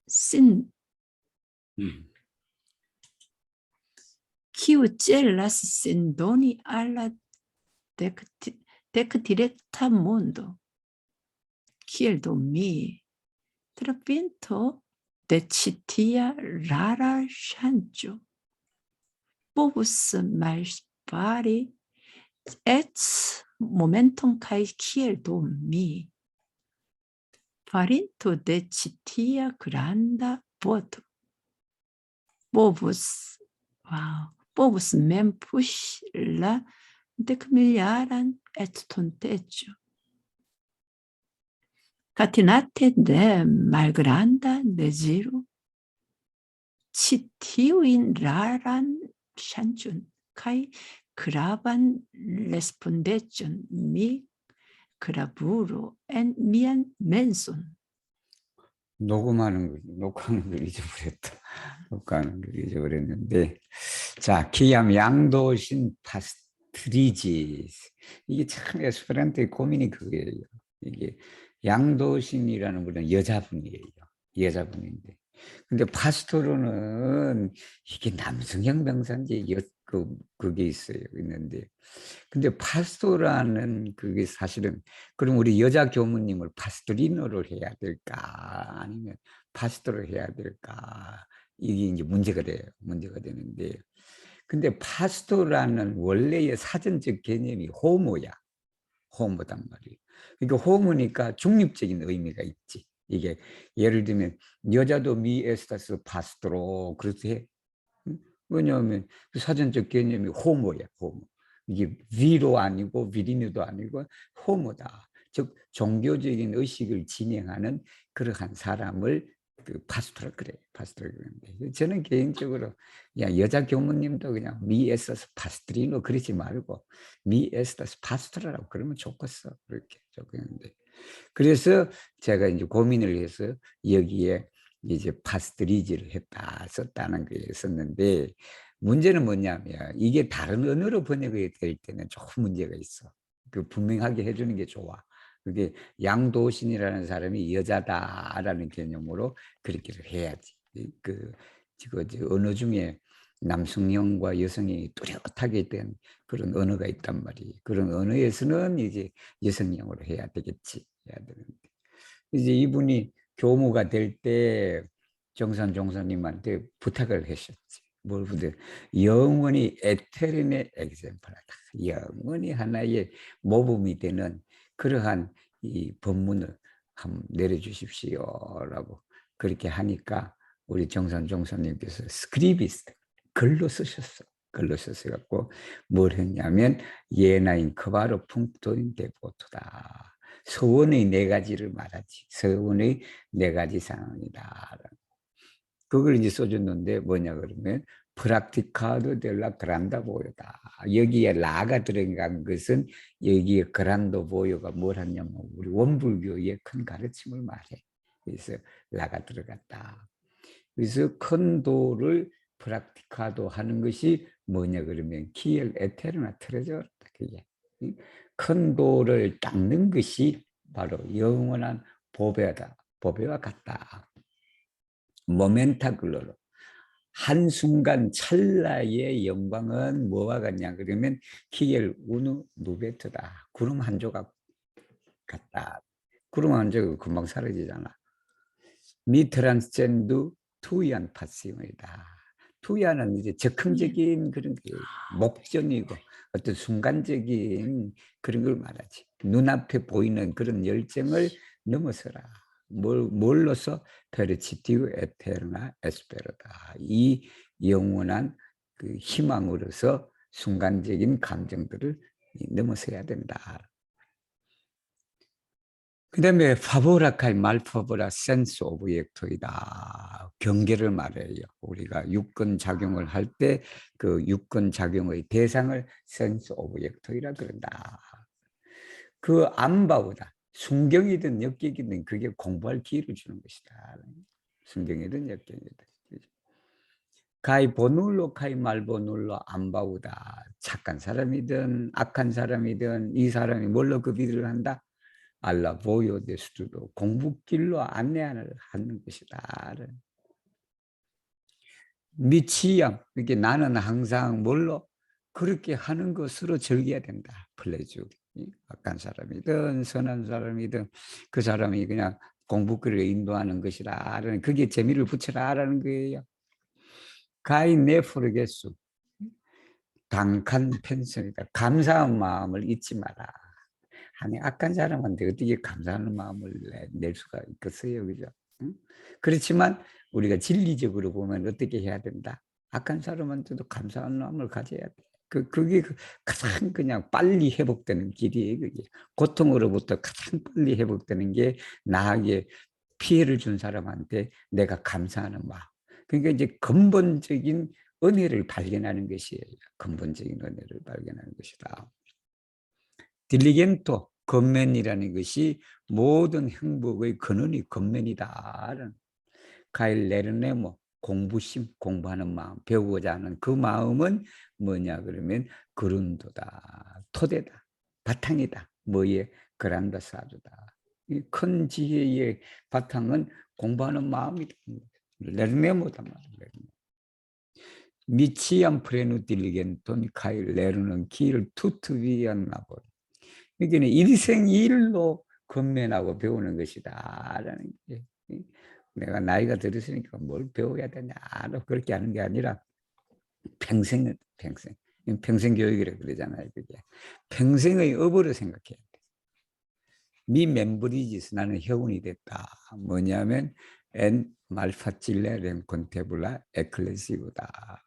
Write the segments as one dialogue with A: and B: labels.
A: sin
B: 음.
A: kiu celas sen doni alla dec directa mondo, kiel do mi trapinto de citia rara ŝanĝo povus malspari et momenton kaj kiel do mi farinto de citia granda boto povus mem puŝi la dekmiljaran estonteĝo. Catenate de malgranda deziro, ĉi tiujn raran ŝanĝon kaj gravan respondeĝon mi 글aburo en mian menson.
B: 녹화하는 걸 잊어버렸다. 녹화하는 걸 잊어버렸는데, 자, 기암 양도신 파스트리지. 이게 참 에스페란토의 고민이 그거예요. 이게 양도신이라는 분은 여자분이에요. 여자분인데. 근데 파스토로는 이게 남성형 명사인지 그게 있는데. 근데 파스토라는 그게 사실은 그럼 우리 여자 교무님을 파스토리노를 해야 될까 아니면 파스토를 해야 될까 이게 이제 문제가 돼요. 문제가 되는데 근데 파스토라는 원래의 사전적 개념이 호모야. 호모단 말이에요. 그러니까 호모니까 중립적인 의미가 있지. 이게 예를 들면 여자도 미 에스타스 파스토로 그렇게 해. 왜냐하면 그 사전적 개념이 호모야. 호모. 이게 위로 아니고 위리누도 아니고 호모다. 즉 종교적인 의식을 진행하는 그러한 사람을 그 파스토라 그래. 파스토라 그러는데 저는 개인적으로 야 여자 교무님도 그냥 미 에스타스 파스트리노 그러지 말고 미 에스타스 파스토라라고 그러면 좋겠어. 그렇게 적었는데 그래서 제가 이제 고민을 해서 여기에 이제 파스트리지를 썼다는 게 있었는데 문제는 뭐냐면 이게 다른 언어로 번역이 될 때는 조금 문제가 있어. 그 분명하게 해주는 게 좋아. 그게 양도신이라는 사람이 여자다라는 개념으로 그렇게 해야지. 그 언어 중에 남성형과 여성형이 뚜렷하게 된 그런 언어가 있단 말이에요. 그런 언어에서는 이제 여성형으로 해야 되겠지. 해야 되는데 이제 이분이 교무가 될 때 정산 종사님한테 부탁을 하셨지. 뭘 부탁? 영원히 에테르네 엑sem플하다. 영원히 하나의 모범이 되는 그러한 이 법문을 한번 내려주십시오라고 그렇게 하니까 우리 정산 종사님께서 스크리비스트 글로 쓰셨어. 글로 쓰셔갖고 뭘 했냐면 예나인 크바로 풍토인 데보토다. 서원의 네 가지를 말하지. 서원의 네 가지 상황이다. 그걸 이제 써줬는데 뭐냐 그러면 프락티카도 델라 그란다 보요다. 여기에 라가 들어간 것은 여기에 그란도 보요가 뭘 하냐면 우리 원불교의 큰 가르침을 말해. 그래서 라가 들어갔다. 그래서 큰 도를 프락티카도 하는 것이 뭐냐 그러면 키엘 에테르나 트레저다. 그게 큰 도를 닦는 것이 바로 영원한 보배다. 보배와 같다. 모멘타글로로 한순간 찰나의 영광은 뭐와 같냐 그러면 키엘 우누 누베트다. 구름 한 조각 같다. 구름 한 조각 금방 사라지잖아. 미 트란스젠드 투이안 파시오이다. 투이안은 이제 적극적인 그런 게 목적이고 어떤 순간적인 그런 걸 말하지. 눈앞에 보이는 그런 열정을 넘어서라. 뭘로서 페르치티우 에테르나 에스페르다. 이 영원한 그 희망으로서 순간적인 감정들을 넘어서야 된다. 그 다음에 파보라카이 말파보라 센스 오브젝토이다. 경계를 말해요. 우리가 유권 작용을 할 때 그 유권 작용의 대상을 센스 오브젝토이라 그런다. 그 안바우다. 순경이든 역경이든 그게 공부할 기회를 주는 것이다. 순경이든 역경이든. 카이 보눌로 카이 말보눌로 안바우다. 착한 사람이든 악한 사람이든 이 사람이 뭘로 그 비를 한다? 알라 보요 데스도 공부길로 안내를 하는 것이다. 미치양 이게 나는 항상 뭘로 그렇게 하는 것으로 즐겨야 된다. 플레주. 악한 사람이든 선한 사람이든 그 사람이 그냥 공부길을 인도하는 것이라는 그게 재미를 붙여라라는 거예요. 가이 네프르게수 당칸 펜션이다. 감사한 마음을 잊지 마라. 아니 악한 사람한테 어떻게 감사하는 마음을 낼 수가 있겠어요, 그죠? 응? 그렇지만 우리가 진리적으로 보면 어떻게 해야 된다? 악한 사람한테도 감사하는 마음을 가져야 돼. 그게 가장 그냥 빨리 회복되는 길이에요, 그게. 고통으로부터 가장 빨리 회복되는 게 나에게 피해를 준 사람한테 내가 감사하는 마음. 그러니까 이제 근본적인 은혜를 발견하는 것이에요. 근본적인 은혜를 발견하는 것이다. 딜리겐토, 건면이라는 것이 모든 행복의 근원이 건면이다. 가일 레르네모, 공부심, 공부하는 마음, 배우고자 하는 그 마음은 뭐냐 그러면 그룬도다, 토대다, 바탕이다. 뭐에? 그란다 사주다. 이 큰 지혜의 바탕은 공부하는 마음이다. 레르네모다 말이야. 미치안 프레누 딜리겐톤 카일 레르는 길을 투투비안 나보. 그러니까 일생일로 건면하고 배우는 것이다라는 게 내가 나이가 들었으니까 뭘 배워야 되냐 그렇게 하는 게 아니라 평생 교육이라 그러잖아요. 그게 평생의 업으로 생각해야 돼. 미 멤버리지스 나는 회원이 됐다. 뭐냐면 엔 말파찔레 렌콘테블라 에클레시우다.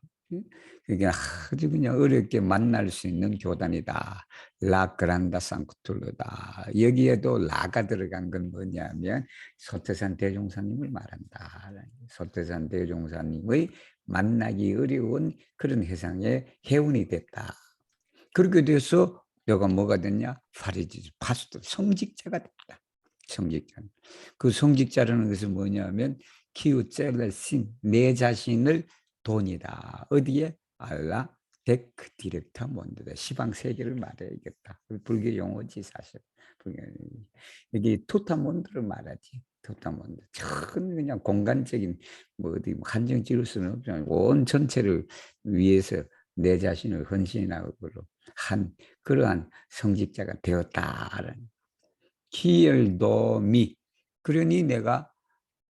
B: 그게 아주 그냥 어렵게 만날 수 있는 교단이다. 라 그란다 상쿠툴루다. 여기에도 라가 들어간 건 뭐냐면 소태산 대종사님을 말한다. 소태산 대종사님의 만나기 어려운 그런 해상에 해운이 됐다. 그렇게 돼서 내가 뭐가 됐냐? 파리지, 파스토, 성직자가 됐다. 성직자. 그 성직자라는 것은 뭐냐면 키우젤레신, 내 자신을 돈이다. 어디에? 알라 데크 디렉터 몬드다. 시방 세계를 말해야겠다. 불교 용어지 사실. 이게 토타몬드를 말하지. 토타몬드. 전 그냥 공간적인 뭐 어디 한정 지을 수는 없잖아요. 온 전체를 위해서 내 자신을 헌신하고 한 그러한 성직자가 되었다라는 기열도미. 그러니 내가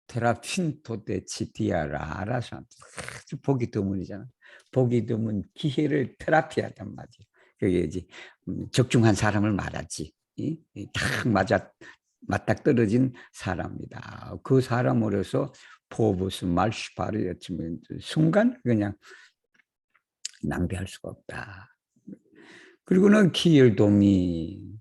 B: 테라핀토 데 치티아라 알아서 아주 보기 드문이잖아. 보기 드문 기회를 테라피하단 말이야. 그게 이제 적중한 사람을 말하지. 딱 맞닥 떨어진 사람이다. 그 사람으로서 포브스 말슈파르였지만 순간 그냥 낭비할 수가 없다. 그리고는 키열도미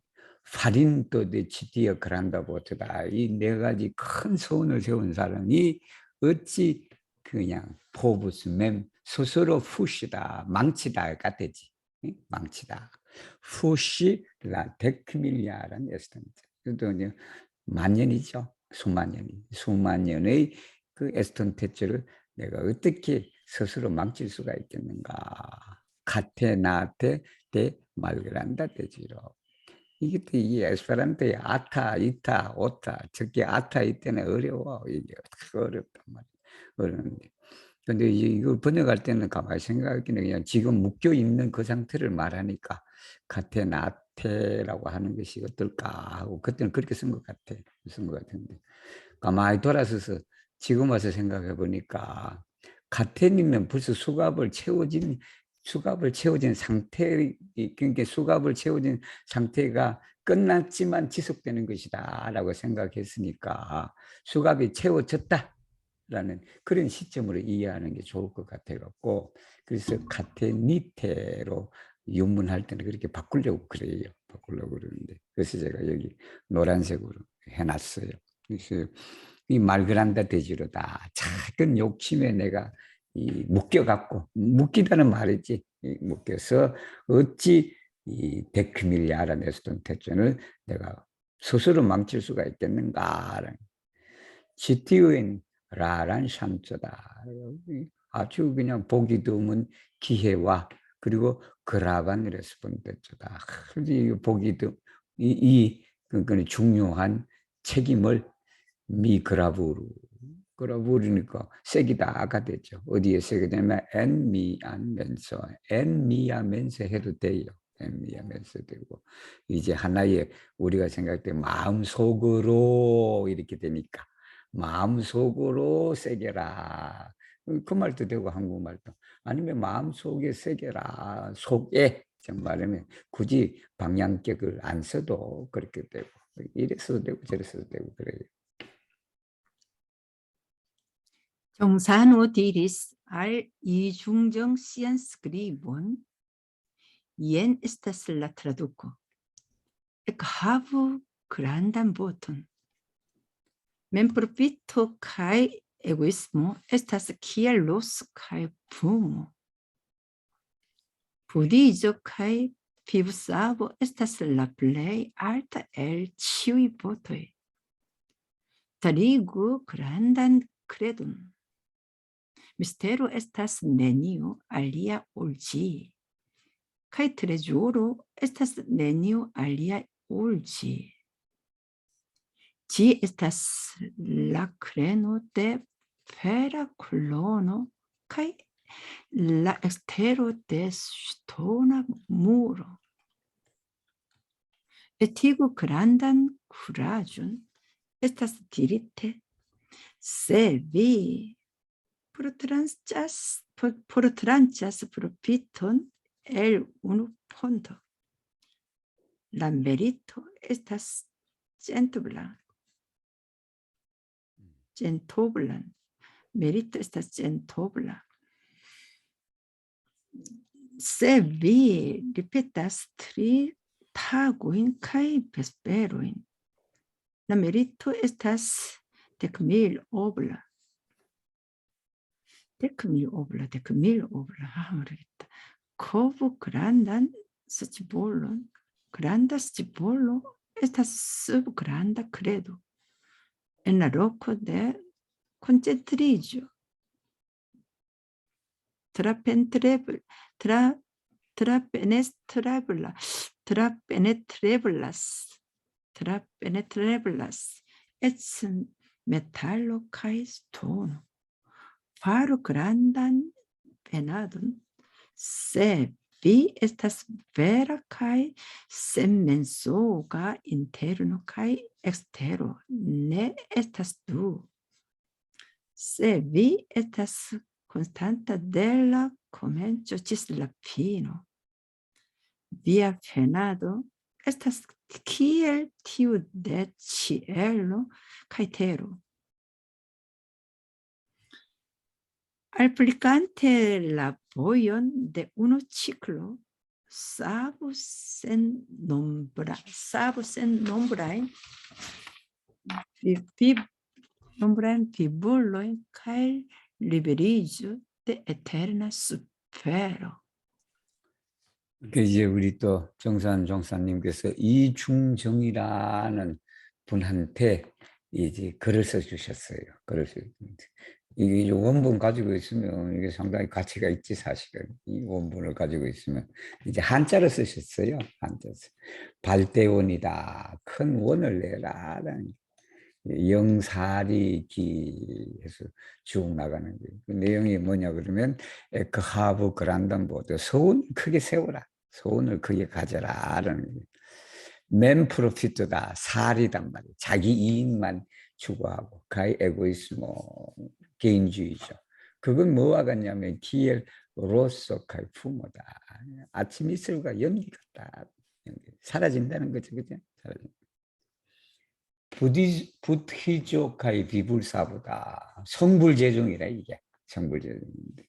B: 파린도 데 치티어 그란다 보트다. 이 네 가지 큰 소원을 세운 사람이 어찌 그냥 포브스 맴 스스로 푸시다 망치다 같았지. 망치다. 푸시 라 데크밀리아라는 에스턴트. 그것도 이제 만년이죠. 수만 년이. 수만 년의 그 에스턴 테츠를 내가 어떻게 스스로 망칠 수가 있겠는가. 카테나테 데 말그란다 데지로. 이게 이 에스페란토의 아타, 이타, 오타, 특히 아타 이때는 어려워. 이게 어렵단 말이야. 어려운데. 근데 이거 번역할 때는 가만히 생각하기는 그냥 지금 묶여 있는 그 상태를 말하니까 카테나테라고 하는 것이 어떨까 하고 그때는 그렇게 쓴 것 같아. 쓴 것 같은데. 가만히 돌아서서 지금 와서 생각해 보니까 카텐이면 벌써 수갑을 채워진 상태, 그러니까 수갑을 채워진 상태가 끝났지만 지속되는 것이다 라고 생각했으니까 수갑이 채워졌다라는 그런 시점으로 이해하는 게 좋을 것 같아갖고 그래서 카테니테로 유문할 때는 그렇게 바꾸려고 그래요. 바꾸려고 그러는데 그래서 제가 여기 노란색으로 해놨어요. 그래서 이 말그란다 대지로다. 작은 욕심에 내가 묶여갖고 묶이다는 말이지. 묶여서 어찌 이 데크밀리 알아냈던 태전을 내가 스스로 망칠 수가 있겠는가. 지티우인 라란 샴조다. 아주 그냥 보기 드문 기회와 그리고 그라반 레스폰데조다. 보기 드문 이 그러니까 중요한 책임을 미그라부르. 그라부르니까 색이다가 되죠. 어디에 색이 되면 엔미하면서 엔미하면서 해도 돼요. 엔미하면서 되고 이제 하나의 우리가 생각할 때 마음속으로 이렇게 되니까 마음속으로 새겨라. 그 말도 되고 한국말도 아니면 마음속에 새겨라. 속에 정말하면 굳이 방향격을 안 써도 그렇게 되고 이래서도 되고 저래서도 되고 그래요.
A: Gionsano diris al iujungjong sian scribon, ien estas la traduco. Ec havu grandan voton. Memprofito kai egoismo estas kiel loso kai fumo. Prudigio kai vivsavo estas la plej alta el ĉiuj votoj. Starigu grandan kredon. Mistero estas neniu alia ol ĝi. Kaj trezoro estas neniu alia ol ĝi. Ĝi estas la kreno de fera kolono kaj la ekstero de ŝtona muro. Etigu grandan kuraĝon estas dirite, se vi portranĉas profiton el unu ponto. La merito estas gentobla. Merito estas gentobla. Se vi ripetas 3 tagojn kaj vesperojn, la merito estas 10,000 obla. 10,000 obla. 모르겠다. Kovu grandan scivolon. Granda scivolo estas sub granda credo. En la loko de koncentriĝo. Trapenetreblas ec metalo kaj stono. Faru grandan penadon, se vi estas vera kaj senmensoga interno kaj ekstero ne estas du. Se vi estas constanta de la komenco ĝis la fino, via penado estas kiel tiu de ĉielo kaj tero. Aplicante la vojon de unu ciklo, savu sennombrajn fibulojn kaj liberiĝu de eterna sufero.
B: 이제 우리 또 정산 종사님께서 이중정이라는 분한테 이제 글을 써주셨어요. 글을 써주셨는데 이게 원본 가지고 있으면 이게 상당히 가치가 있지 사실은. 이 원본을 가지고 있으면 이제 한자로 쓰셨어요. 한자로. 발대원이다. 큰 원을 내라. 영사리기 해서 쭉 나가는 거예요. 그 내용이 뭐냐 그러면 그 하브 그란단 보드 소원 크게 세워라. 소원을 크게 가져라라는 거예요. 맨 프로피트다. 살이단 말이에요. 자기 이익만 추구하고 가이 에고이스모 개인주의죠. 그건 뭐와 같냐면 기엘 로소 가이 부모다. 아침 이슬과 연기 같다. 사라진다는 거죠. 그죠? 사라진다. 부티조카의 비불사보다 성불제종이라 이게 성불제종인데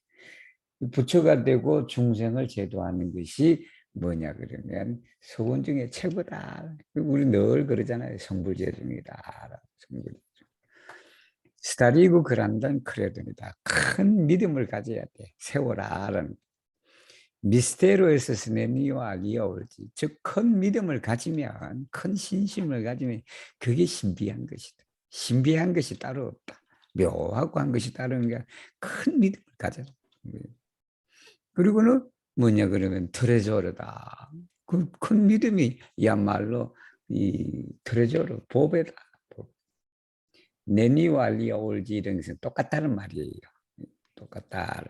B: 부처가 되고 중생을 제도하는 것이 뭐냐 그러면 소원 중에 최고다. 우리 늘 그러잖아요. 성불제종이다. 성불제종. 스타리고 그란단 크레도니다. 큰 믿음을 가져야 돼. 세워라라는. 미스테로에서 스네니와 리아올지 즉 큰 믿음을 가지면 큰 신심을 가지면 그게 신비한 것이다. 신비한 것이 따로 없다. 묘하고 한 것이 다른 게 큰 믿음을 가져라. 그리고는 뭐냐 그러면 트레저르다. 그 큰 믿음이 야말로 이 트레저로 보배다. 내니왈리아 올지 이런 것은 똑같다는 말이에요. 똑같다.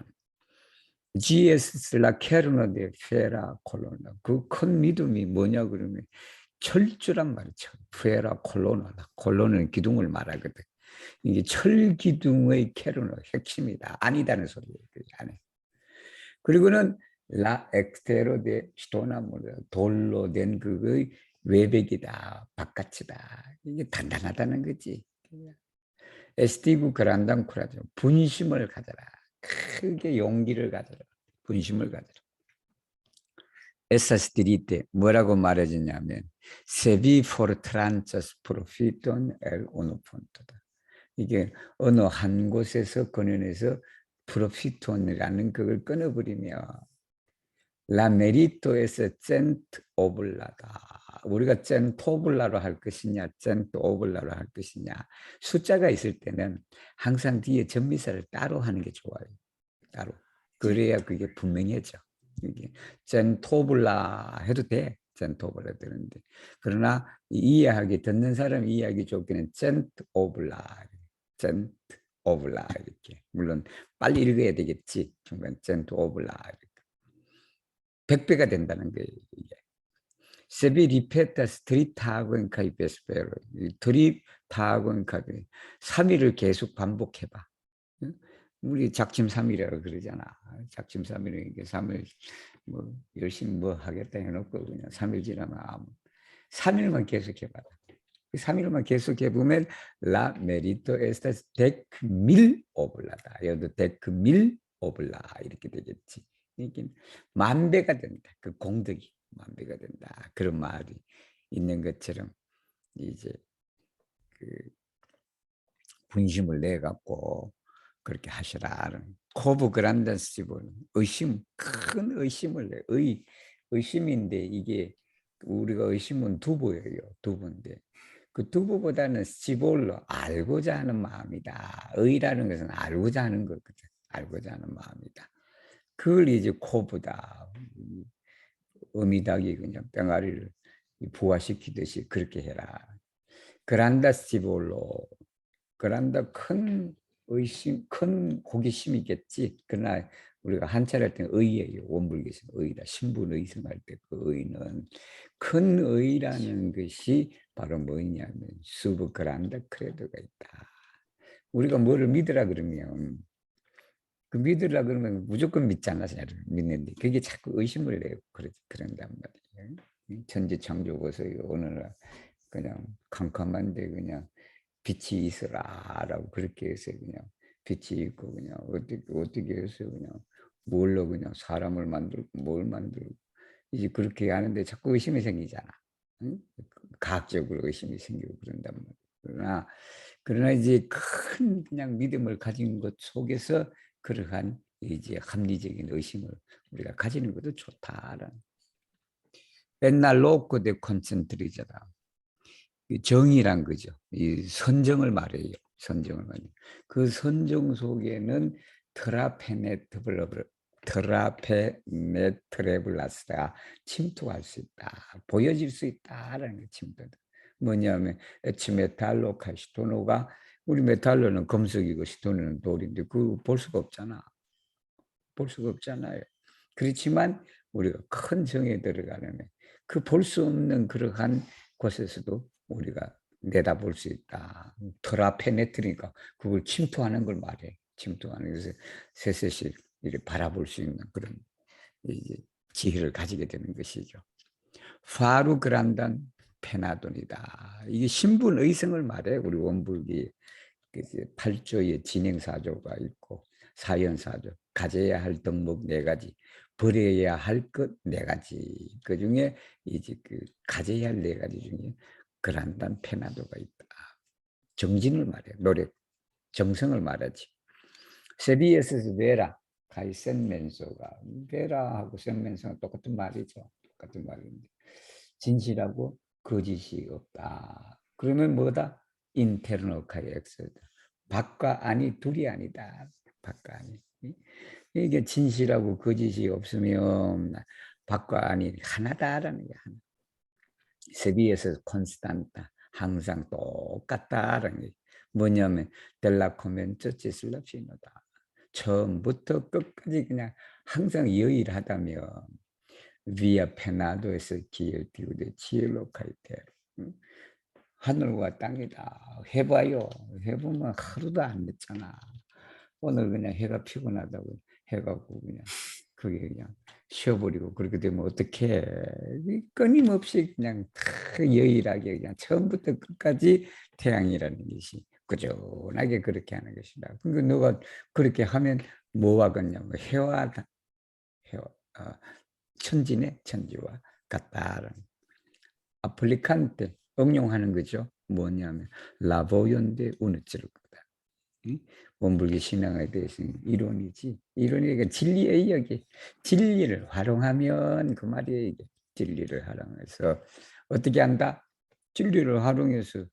B: GS 라케르노 데 페라 콜로나. 그 큰 믿음이 뭐냐 그러면 철주란 말이죠. 페라 콜로나다. 콜로는 기둥을 말하거든. 이게 철기둥의 캐르노 핵심이다. 아니다는 소리예요. 안에. 그리고는 라 엑스테로 데 시토나무로 돌로 된 그의 외벽이다. 바깥이다. 이게 단단하다는 거지. 에스티브 그란당쿠라죠. 분심을 가져라. 크게 용기를 가져라. 분심을 가져라. 에사스트리테 뭐라고 말해주냐면 세비 포르트란처스 프로피톤 엘 오노폰토다. 이게 어느 한 곳에서 근원에서 프로피톤이라는 그걸 끊어버리며 라메리토에서 젠트 오블라다. 우리가 젠토블라로 할 것이냐 젠트 오블라로 할 것이냐. 숫자가 있을 때는 항상 뒤에 전미사를 따로 하는 게 좋아요. 따로. 그래야 그게 분명해져. 이게 젠토블라 해도 돼. 젠토블라 되는데. 그러나 이해하기 듣는 사람 이해하기 좋기는 젠트 오블라. 젠트 오블라 이렇게. 물론 빨리 읽어야 되겠지. 중간 젠트 오블라 이렇게. 100배가 된다는 거예요. 이게. 세비 리페타스 드립타곤 카이베스페로. 드립타곤 카이베. 3일을 계속 반복해봐. 우리 작심삼일이라고 그러잖아. 작심삼일이니까 3일 뭐 열심히 뭐 하겠다 해놓고 그냥 3일 지나면 아무 3일만 계속 해봐라. 3일만 계속 해보면 라 메리토 에스타스 데크밀 오블라다. 여기도 데크밀 오블라 이렇게 되겠지. 이게 만배가 된다. 그 공덕이 만배가 된다. 그런 말이 있는 것처럼 이제 그 분심을 내 갖고 그렇게 하시라. 코브 그란단스티브는 의심, 큰 의심을 내. 의심인데 이게 우리가 의심은 두부예요. 두부인데 그 두부보다는 스티볼로 알고자 하는 마음이다. 의라는 것은 알고자 하는 거거든. 알고자 하는 마음이다. 그걸 이제 코브다. 어미닭이 그냥 병아리를 부화시키듯이 그렇게 해라. 그란다 스티볼로. 그란다 큰 의심, 큰 호기심이겠지. 그러나 우리가 한자를 할 때는 의예요. 원불교에서 의다. 신분 의성할 때 그 의는 큰 의라는 것이 바로 뭐냐면 수브 그란다 크레도가 있다. 우리가 뭐를 믿으라 그러면 그 믿으라 그러면 무조건 믿잖아. 믿는데 그게 자꾸 의심을 내고 그런단 말이에요. 천지창조고서 오늘 그냥 캄캄한데 그냥 빛이 있으라라고 그렇게 해서 그냥 빛이 있고 그냥 어떻게 해서 그냥 뭘로 그냥 사람을 만들고 뭘 만들고 이제 그렇게 하는데 자꾸 의심이 생기잖아. 응? 과학적으로 의심이 생기고 그런단 말이야. 그러나 이제 큰 그냥 믿음을 가진 것 속에서 그러한 이제 합리적인 의심을 우리가 가지는 것도 좋다라는. 맨날 놓고 대 콘센트리잖아. 정의란 거죠. 이 선정을 말해요. 선정을 말해요. 그 선정 속에는 트라페네트레블라스가 침투할 수 있다. 보여질 수 있다라는 게 침투다. 뭐냐면 에치메탈로 카시토노가 우리 메탈로는 금속이고 시토노는 돌인데 그거 볼 수가 없잖아. 볼 수가 없잖아요. 그렇지만 우리가 큰 정에 들어가려면 그 볼 수 없는 그러한 곳에서도 우리가 내다볼 수 있다. 트라페네트니까 그걸 침투하는 걸 말해. 침투하는 것을 세세씩 이렇게 바라볼 수 있는 그런 이제 지혜를 가지게 되는 것이죠. 파루 그란단 페나돈이다. 이게 신분 의성을 말해. 우리 원불기 8조의 진행사조가 있고 사연사조, 가져야 할 덕목 4가지, 버려야 할 것 4가지. 그 중에 이제 그 가져야 할 4가지 중에 그란단 페나도가 있다. 정진을 말해. 노력, 정성을 말하지. 세비에스에서 베라, 가이 센멘소가 베라하고 센멘소가 똑같은 말이죠. 똑같은 말인데 진실하고 거짓이 없다. 그러면 뭐다? 인테르노 카이 엑스다. 밖과 안이 둘이 아니다. 밖과 안이. 이게 진실하고 거짓이 없으면 밖과 안이 하나다라는 게 하나. 세비에서 콘스탄타 항상 똑같다라는 게 뭐냐면 델라 코멘토 치슬라 피노다. 처음부터 끝까지 그냥 항상 유일하다면 via penado에서 기엘 띄우되 cielo caetero. 하늘과 땅이다. 해봐요. 해보면 하루도 안 됐잖아. 오늘 그냥 해가 피곤하다고 해가고 그냥 그게 그냥 쉬어버리고 그렇게 되면 어떻게 끊임없이 그냥 다 유일하게 그냥 처음부터 끝까지 태양이라는 것이 꾸준하게 그렇게 하는 것이다. 그러니까 너가 그렇게 하면 뭐와 같냐면 해와 천진의 천지와 같다라는 아플리칸테 응용하는 거죠. 뭐냐면 라보연데 우느찌를 거다. 원불교 신앙에 대해서는 이론이지. 이론이 진리의 여기 진리를 활용하면 그 말이에요. 이게 진리를 활용해서 어떻게 한다? 진리를 활용해서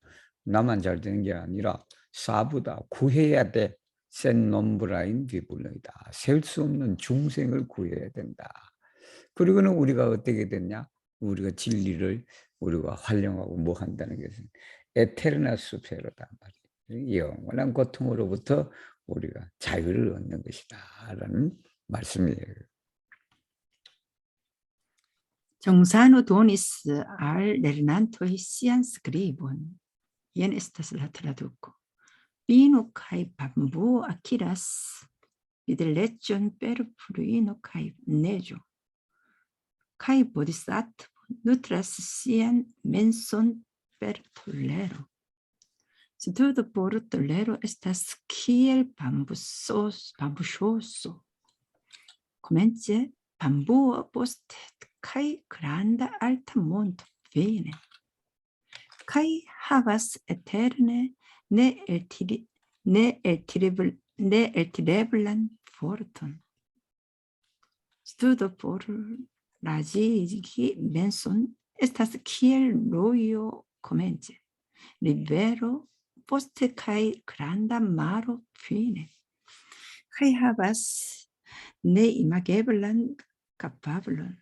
B: 나만 잘 되는 게 아니라 사부다 구해야 돼. 센 nombra인 비불러이다. 셀 수 없는 중생을 구해야 된다. 그리고는 우리가 어떻게 됐냐? 우리가 진리를 우리가 활용하고 뭐 한다는 것은 에테르나 수페로다 말이에요. 영원한 고통으로부터 우리가 자유를 얻는 것이다라는 말씀이에요.
A: Gionsano donis al lernantoi sian scribon. Ien estas la traduco. Vino kai bambu akiras vid legion per fruino kai nejo. Kai bodhisattva nutras sian menson per tolero. Studo por tolero estas kiel bambusoso. Comence bambuo post kai granda alta monto vene. Kai havas eterne ne eltireblan forton. Studo por ragigi menson estas kiel rojo comence. Rivero poste kai granda maro fine. Kai havas ne imageblan capablon.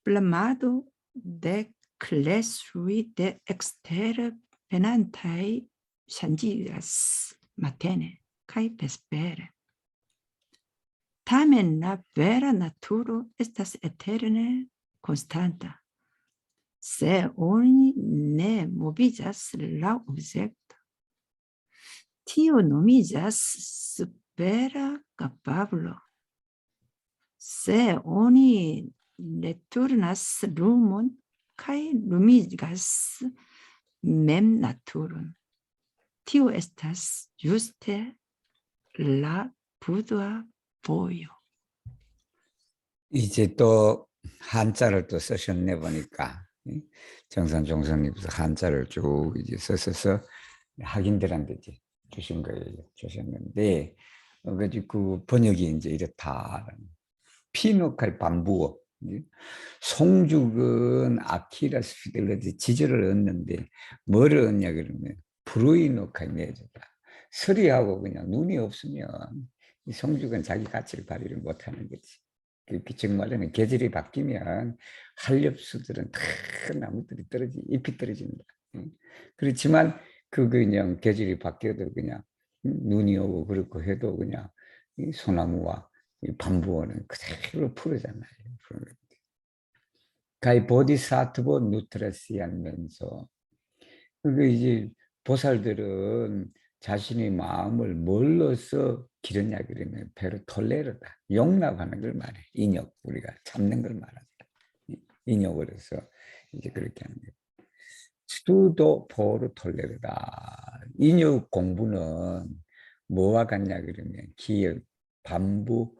A: Blamado de clesui de exter penantai changigas matene kai vespere. Tamen la vera naturo estas eterne constanta. Se oni ne movigas la objekto, tio nomiĝas supera kapablo. Se oni returnas lumon kaj lumigas mem naturon, tio estas ĝuste la buda vojo.
B: 이제 또 한자를 또 쓰셨네 보니까 정산 종선님께서 한자를 쭉 이제 써서 학인들한테 이제 주신 거예요. 주셨는데 그 번역이 이제 이렇다. 피노칼 반부어. 송죽은 아키라스 피델러지 지절을 얻는데 뭐를 얻냐 그러면 브루이노칼 내줘다. 서리하고 그냥 눈이 없으면 이 송죽은 자기 가치를 발휘를 못하는 거지. 정말로는 계절이 바뀌면 한렵수들은 다 나무들이 잎이 떨어진다. 그렇지만 그 그냥 계절이 바뀌어도 그냥 눈이 오고 그렇고 해도 그냥 이 소나무와 이 반부어는 그대로 푸르잖아요. 가이 보디사트보 누트레시하면서 그 이제 보살들은 자신의 마음을 뭘로써 기르냐 그러면 배로 톨레르다 용납하는 걸 말해. 인욕 우리가 참는 걸 말한다. 인욕으로서 이제 그렇게 하는 거예요. 수도 보로 톨레르다. 인욕 공부는 뭐와 같냐 그러면 기역 반부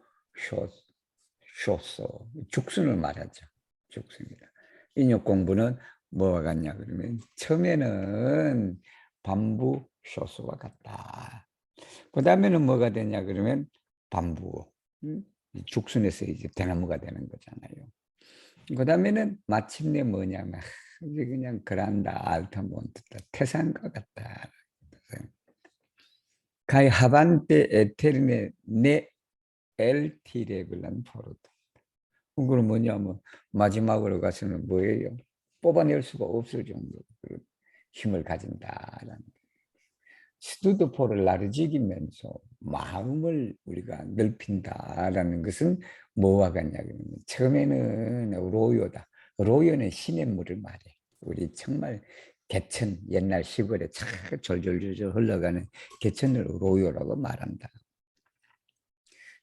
B: 쇼소 죽순을 말하죠. 죽순이다. 인욕 공부는 뭐와 같냐 그러면 처음에는 반부 쇼소와 같다. 그 다음에는 뭐가 되냐 그러면 반부 죽순에서 이제 대나무가 되는 거잖아요. 그 다음에는 마침내 뭐냐면 이제 그냥 그란다 알타몬트다 태산과 같다. 가이 하반테 에테르네 네 엘티레블란 포르도 그럼 뭐냐면 마지막으로 가서는 뭐예요? 뽑아낼 수가 없을 정도로 힘을 가진다라는. 스투드포를 나르지기면서 마음을 우리가 넓힌다라는 것은 뭐와 같냐면 처음에는 로요다. 로요는 시냇물을 말해. 우리 정말 개천, 옛날 시골에 참 졸졸졸 흘러가는 개천을 로요라고 말한다.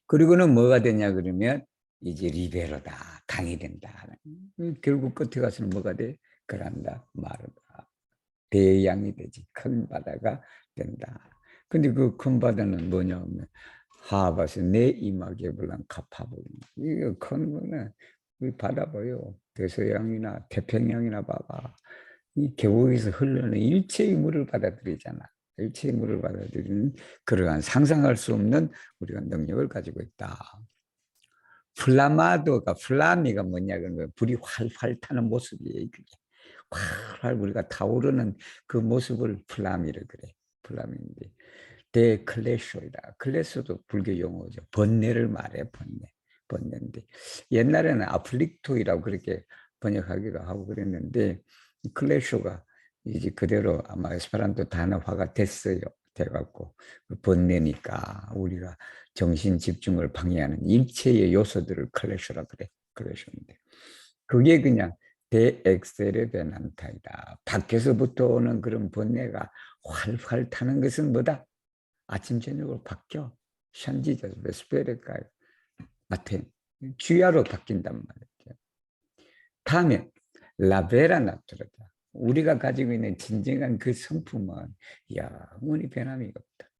B: 그리고는 뭐가 되냐 그러면 이제 리베로다. 강이 된다. 결국 끝에 가서는 뭐가 돼? 그란다. 마르다. 대양이 되지. 큰 바다가 된다. 근데 그 큰 바다는 뭐냐면 하바스 내 이마게 불란 카파불. 이거 큰 거는 우리 바다 봐요. 대서양이나 태평양이나 봐봐. 이 계곡에서 흘러는 일체의 물을 받아들이잖아. 일체의 물을 받아들이는 그러한 상상할 수 없는 우리가 능력을 가지고 있다. 플라마도가 플라미가 뭐냐 그러면 불이 활활 타는 모습이에요. 그게 활활 우리가 타오르는 그 모습을 플라미를 그래. 플라미인데 데클레쇼이다. 클레소도 불교 용어죠. 번뇌를 말해. 번뇌인데 옛날에는 아플릭토이라고 그렇게 번역하기도 하고 그랬는데 클레쇼가 이제 그대로 아마 에스페란토 단어화가 됐어요. 돼갖고 번뇌니까 우리가 정신 집중을 방해하는 일체의 요소들을 클래쇼라 그래. 클래쇼인데 그게 그냥 대엑셀의 베난타이다. 밖에서부터 오는 그런 번뇌가 활활 타는 것은 뭐다? 아침 저녁으로 바뀌어. 샨지자 베스페레카요. 마텐 주야로 바뀐단 말이죠. 다음에 라베라 나투라다. 우리가 가지고 있는 진정한 그 성품은 영원히 변함이 없다.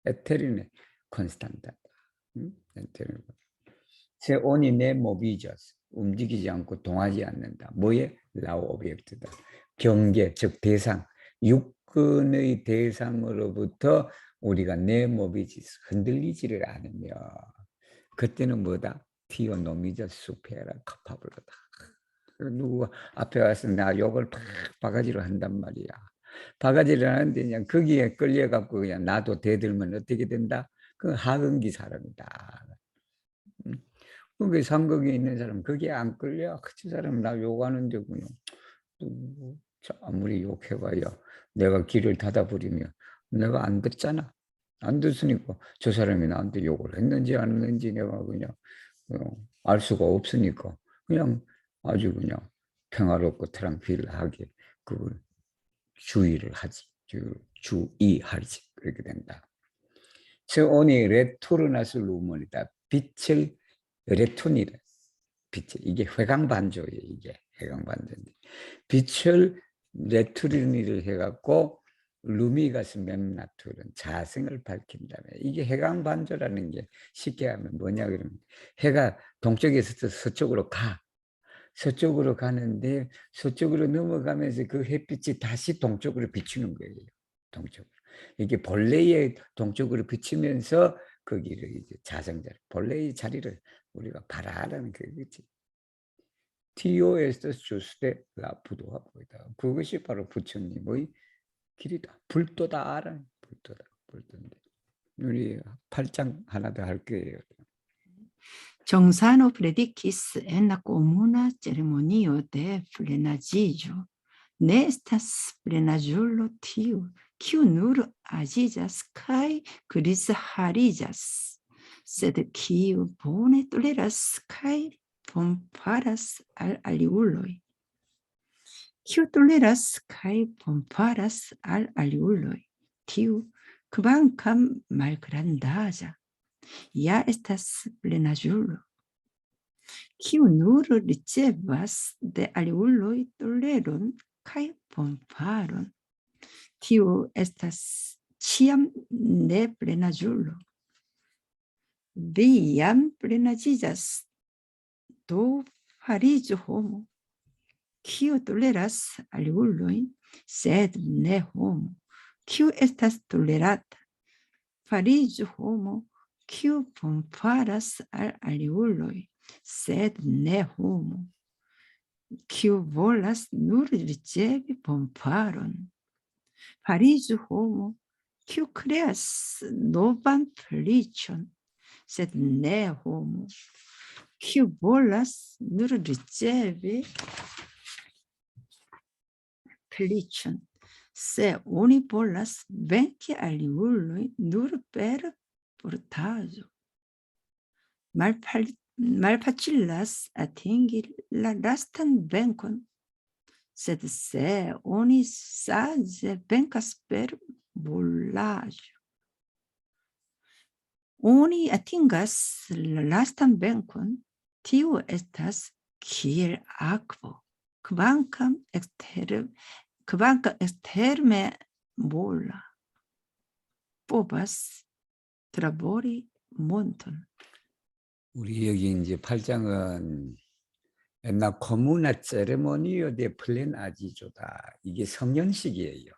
B: 에테르네 콘스탄다. 에테르네. 세 온이 내 모비저스. 움직이지 않고 동하지 않는다. 뭐에? 라우 오비젝트다. 경계, 즉 대상, 육근의 대상으로부터 우리가 내 모비지스, 흔들리지를 않으며 그때는 뭐다? 티오노미저 수페라 카파블로다. 누구 앞에 와서 나 욕을 팍 바가지로 한단 말이야. 바가지를 하는데 그냥 거기에 끌려갖고 그냥 나도 대들면 어떻게 된다? 그 하근기 사람이다. 그 상극에 있는 사람 그게 안 끌려. 그 사람 나 욕하는데 그냥 아무리 욕해봐야 내가 귀를 닫아버리면 내가 안 듣잖아. 안 듣으니까 저 사람이 나한테 욕을 했는지 안 했는지 내가 그냥 알 수가 없으니까 그냥 아주 그냥 평화롭고 트랑필하게 그걸 주의를 하지. 주의하지. 그렇게 된다. 세온이 레토르나스 루몬이다. 빛을 레톤이래. 빛을 이게 회광반조예요. 이게 회광반조인데 빛을 레토르니를 해갖고 루미가스 mem나툴은 자생을 밝힌다며. 이게 해광반조라는 게 쉽게 하면 뭐냐 그러면 해가 동쪽에서 서쪽으로 가. 서쪽으로 가는데 서쪽으로 넘어가면서 그 햇빛이 다시 동쪽으로 비추는 거예요. 동쪽으로. 이게 본래의 동쪽으로 비치면서 거기를 이제 자생자리, 본래의 자리를 우리가 바라라는 그거지. 티오에스 주스데 라부도하 보이다. 그것이 바로 부처님의 길이다. 불도다. 불도다. 불도인데 우리 8장 하나 더 할 거예요.
A: Gionsano predicis en la comuna ceremonio de plenagijo. Ne estas plenagiulo tiu, kiu nur agigas kai grisharijas, sed kiu bone toleras kai bonfaras al aliuloj. Kiu toleras kai bonfaras al aliuloj, tiu kvankam malgrandaĵa, ja estas plenaĝulo. Kiu nur ricevas de aliuloj toleron kaj bonfaron, tiu estas ĉiam ne plenaĝulo. Vi jam plenaĝiĝas, do fariĝu homo. Kiu toleras aliulojn, sed ne homo. Kiu estas tolerata, fariĝu homo. Kiu bonfaras al aliuloj, sed ne homo. Kiu volas nur ricevi bonfaron, fariĝu homo. Kiu kreas novan feliĉon, sed ne homo. que o bolas nur riceve pelliccion, se oni bolas venki aliuloj nur per portaĵo. Malfacilas atingi la lastan venkon, sed se oni saĝe venkas per bolaĵo, oni atingas la lastan venkon, tiu estas kiel akvo, kvankam eksterme bola povas trabori monton.
B: 우리 여기 이제 8장은 옛날 코무나 세레모니오 데 플랜 아지조다. 이게 성년식이에요.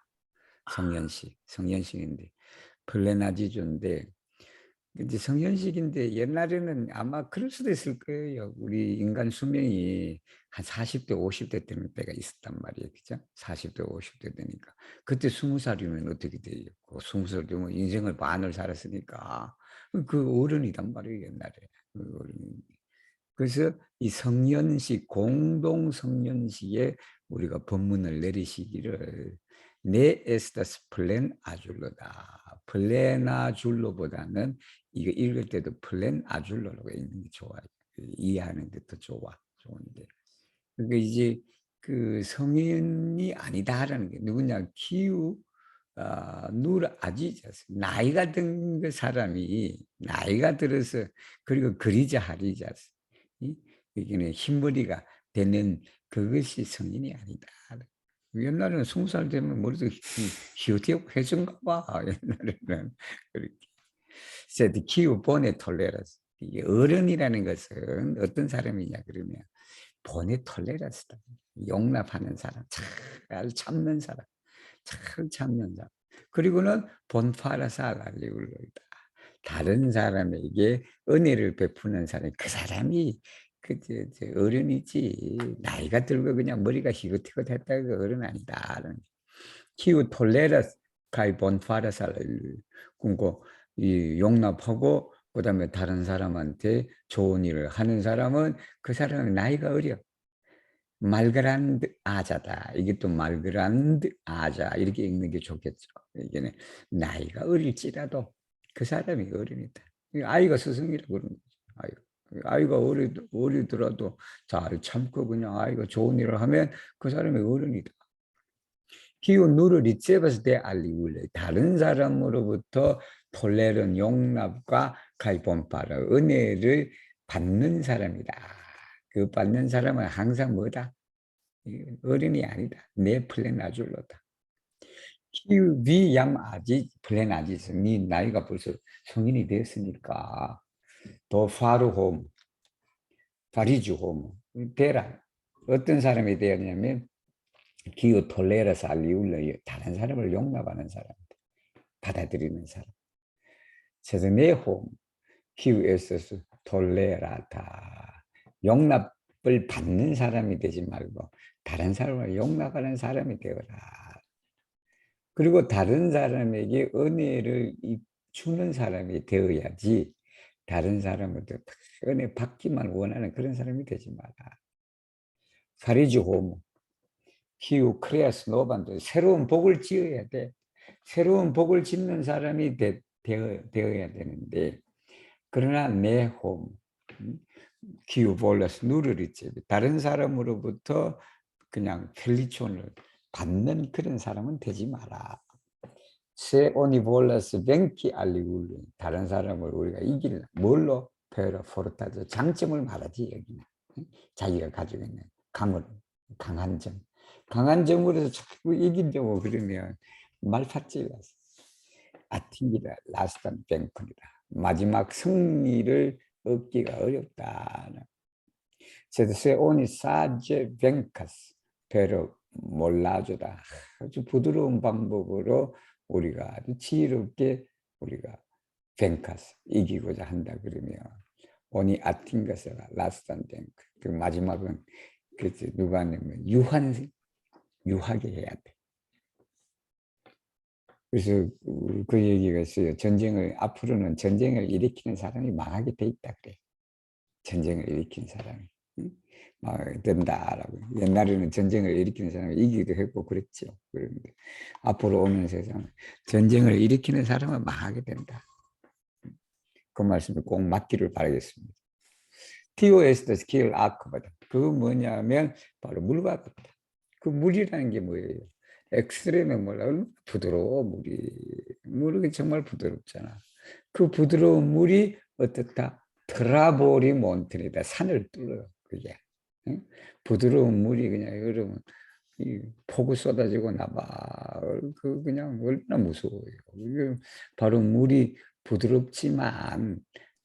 B: 성년식인데 플랜 아지조인데 이제 성년식인데 옛날에는 아마 그럴 수도 있을 거예요. 우리 인간 수명이 한 40대, 50대 되는 때가 있었단 말이에요. 그죠? 40대, 50대 되니까. 그때 20살이면 어떻게 돼요? 20살 되면 인생을 반을 살았으니까. 그 어른이란 말이에요, 옛날에. 그 어른이. 그래서 이 성년식, 공동 성년식에 우리가 법문을 내리시기를 네 에스타스 플랜 아줄로다. 플랜 아줄로보다는 이거 읽을 때도 플랜 아줄로라고 읽는 게 좋아요. 이해하는 데 더 좋은데. 그러니까 이제 그 성인이 아니다라는 게 누구냐? 기후 누르 아지자스. 나이가 든 그 사람이 나이가 들어서 그리고 그리자 하리자스. 이게 흰머리가 되는 그것이 성인이 아니다. 옛날에는 20살 되면 머리도 희어해진가 봐. 옛날에는 그렇게. 세드 키우 보네 톨레라스. 이게 어른이라는 것은 어떤 사람이냐 그러면 보네 톨레라스다. 용납하는 사람, 잘 참는 사람, 잘 참는 사람. 그리고는 본파라사 알리울로이다. 다른 사람에게 은혜를 베푸는 사람, 그 사람이 그 어른이지. 나이가 들고 그냥 머리가 희긋희긋했다가 그 어른 아니다. 키우 톨레라스 카이 본파라사 그리고 이 용납하고 그다음에 다른 사람한테 좋은 일을 하는 사람은 그 사람은 나이가 어려. 말그란드 아자다. 이게 또 말그란드 아자 이렇게 읽는 게 좋겠죠. 이게 나이가 어릴지라도 그 사람이 어른이다. 아이가 스승이라고 그러는 거죠. 아이가 어리더라도 잘 참고 그냥 아이가 좋은 일을 하면 그 사람이 어른이다. 키우 누르 리체버스 데 알리울레. 다른 사람으로부터 톨레른 용납과 갈본파라 은혜를 받는 사람이다. 그 받는 사람은 항상 뭐다? 어른이 아니다. 내 플랜 아줄로다. 키우 위얌 아지 플랜 아지스. 네 나이가 벌써 성인이 됐으니까 더 파르홈 파리주홈 되라. 어떤 사람이 되었냐면 기우 톨레라스 알리울레. 다른 사람을 용납하는 사람, 받아들이는 사람. 그래서 내홈 기우 에서스 톨레라다. 용납을 받는 사람이 되지 말고 다른 사람을 용납하는 사람이 되어라. 그리고 다른 사람에게 은혜를 주는 사람이 되어야지 다른 사람한테 은혜 받기만 원하는 그런 사람이 되지 마라. 파리주 호모 키우 크레아스 노반도 새로운 복을 지어야 돼. 새로운 복을 짓는 사람이 되어야 되는데 그러나 내 홈 키우 볼라스 누르리체 다른 사람으로부터 그냥 펠리촌을 받는 그런 사람은 되지 마라. 세 오니 볼라스 뱅키 알리울리 다른 사람을 우리가 이길 뭘로 페라 포르타즈 장점을 말하지 여기는 자기가 가지고 있는 강한 점 강한 점으로 자꾸 이긴다고 그러면 말파찔라스 아팅기다 라스탄 뱅크이다 마지막 승리를 얻기가 어렵다. 그래서 세 오니 사제 뱅카스 페로 몰라주다 아주 부드러운 방법으로 우리가 아주 지혜롭게 우리가 뱅카스 이기고자 한다 그러면 오니 아팅가스가 라스탄 뱅크 그 마지막은 그 누가 하냐면 유하게 해야 돼. 그래서 그 얘기가 있어요. 앞으로는 전쟁을 일으키는 사람이 망하게 돼 있다 그래. 전쟁을 일으킨 사람이 막 된다라고. 옛날에는 전쟁을 일으키는 사람이 이기기도 했고 그랬죠. 그런데 앞으로 오는 세상은 전쟁을 일으키는 사람은 망하게 된다. 그 말씀을 꼭 맞기를 바라겠습니다. TOS도 킬 아크거든. 그건 뭐냐면 바로 물과 같다. 그 물이라는 게 뭐예요? 엑스레이는 몰라. 부드러워 물이 정말 부드럽잖아. 그 부드러운 물이 어떻다? 트라보리 몬튼이다. 산을 뚫어요. 그게. 응? 부드러운 물이 그냥 여러분 이 폭우 쏟아지고 나봐. 그 그냥 얼마나 무서워요. 이게 바로 물이 부드럽지만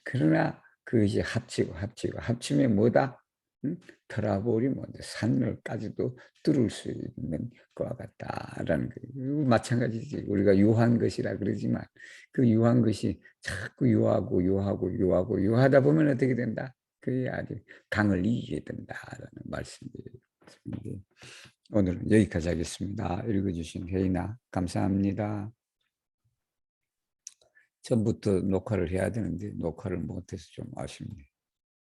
B: 그러나 그 이제 합치면 뭐다? 응? 트라볼이 뭔데 산을까지도 뚫을 수 있는 것과 같다라는 거예요. 마찬가지지. 우리가 유한 것이라 그러지만 그 유한 것이 자꾸 유하다 보면 어떻게 된다? 그게 아주 강을 이기게 된다라는 말씀이에요. 오늘은 여기까지 하겠습니다. 읽어주신 혜인아 감사합니다. 처음부터 녹화를 해야 되는데 녹화를 못해서 좀 아쉽네요.